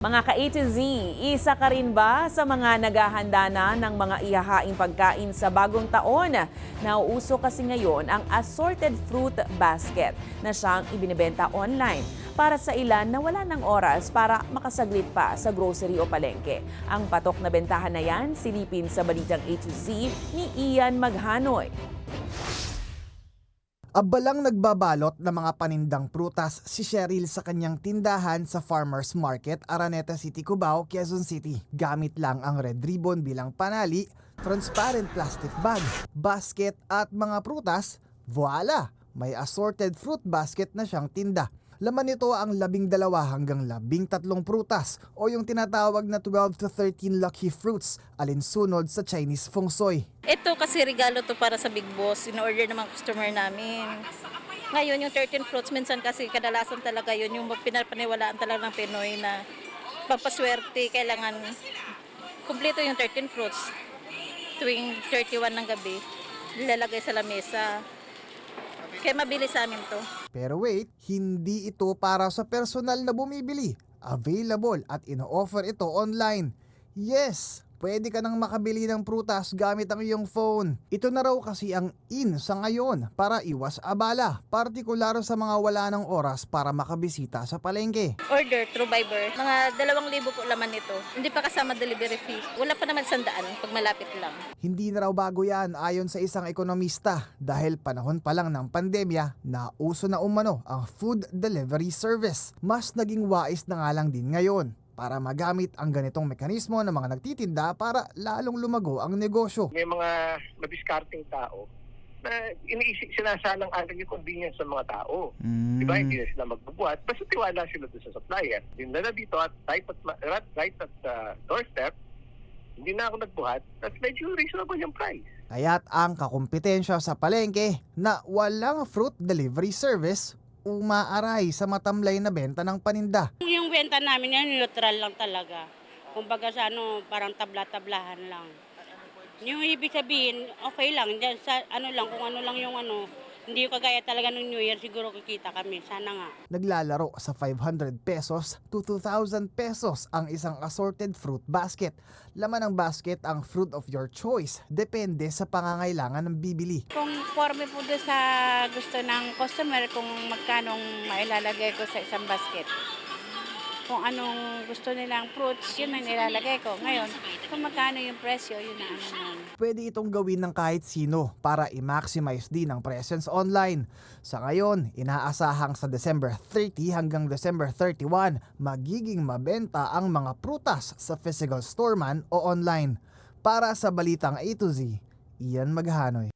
Mga ka-A to Z, isa ka rin ba sa mga naghahanda na ng mga ihahaing pagkain sa bagong taon? Nauuso kasi ngayon ang assorted fruit basket na siyang ibinebenta online para sa ilan na wala ng oras para makasaglit pa sa grocery o palengke. Ang patok na bentahan na yan, silipin sa balitang A to Z ni Ian Maghanoy. Abalang nagbabalot ng mga panindang prutas si Cheryl sa kanyang tindahan sa Farmers Market, Araneta City, Cubao, Quezon City. Gamit lang ang red ribbon bilang panali, transparent plastic bag, basket at mga prutas, voila! May assorted fruit basket na siyang tinda. Laman nito ang 12 hanggang 13 prutas o yung tinatawag na 12 to 13 lucky fruits, alinsunod sa Chinese feng shui. Ito kasi regalo to para sa Big Boss, in-order ng mga customer namin. Ngayon yung 13 fruits, minsan kasi kadalasan talaga yun yung pinapaniwalaan talaga ng Pinoy na pagpaswerte, kailangan kumpleto yung 13 fruits. Tuwing 31 ng gabi, nilalagay sa lamesa. Kaya mabilis sa amin to. Pero wait, hindi ito para sa personal na bumibili. Available at ino-offer ito online. Yes, pwede ka nang makabili ng prutas gamit ang iyong phone. Ito na raw kasi ang in sa ngayon para iwas abala, partikular sa mga wala ng oras para makabisita sa palengke. Order through Viber, mga 2,000 po laman nito. Hindi pa kasama delivery fee. Wala pa naman 100 pag malapit lang. Hindi na raw bago yan ayon sa isang ekonomista dahil panahon pa lang ng pandemya na uso na umano ang food delivery service. Mas naging wais na nga lang din ngayon para magamit ang ganitong mekanismo ng mga nagtitinda para lalong lumago ang negosyo. May mga madiskarteng tao na sinasalang-alang yung convenience ng mga tao. Diba? Hindi na sila magbubuhat. Basta tiwala sila doon sa supplier. Dinala dito at right at doorstep, hindi na ako nagbuhat. At medyo reasonable yung price. Kaya't ang kakumpetensya sa palengke na walang fruit delivery service umaaray sa matamlay na benta ng paninda. Yung benta namin yan, neutral lang talaga. Kumbaga sa parang tabla-tablahan lang. Yung ibig sabihin, okay lang. Diyan, sa lang, kung ano lang yung hindi yung kagaya talaga ng New Year, siguro kikita kami. Sana nga. Naglalaro sa 500 pesos to 2,000 pesos ang isang assorted fruit basket. Laman ng basket ang fruit of your choice. Depende sa pangangailangan ng bibili. Conforme po doon sa gusto ng customer kung magkanong mailalagay ko sa isang basket. Kung anong gusto nilang fruits, yun ang nilalagay ko. Ngayon, kung magkano yung presyo, yun ang naman. Pwede itong gawin ng kahit sino para i-maximize din ang presence online. Sa ngayon, inaasahang sa December 30 hanggang December 31, magiging mabenta ang mga prutas sa physical store man o online. Para sa Balitang A to Z, Ian Maghanoy.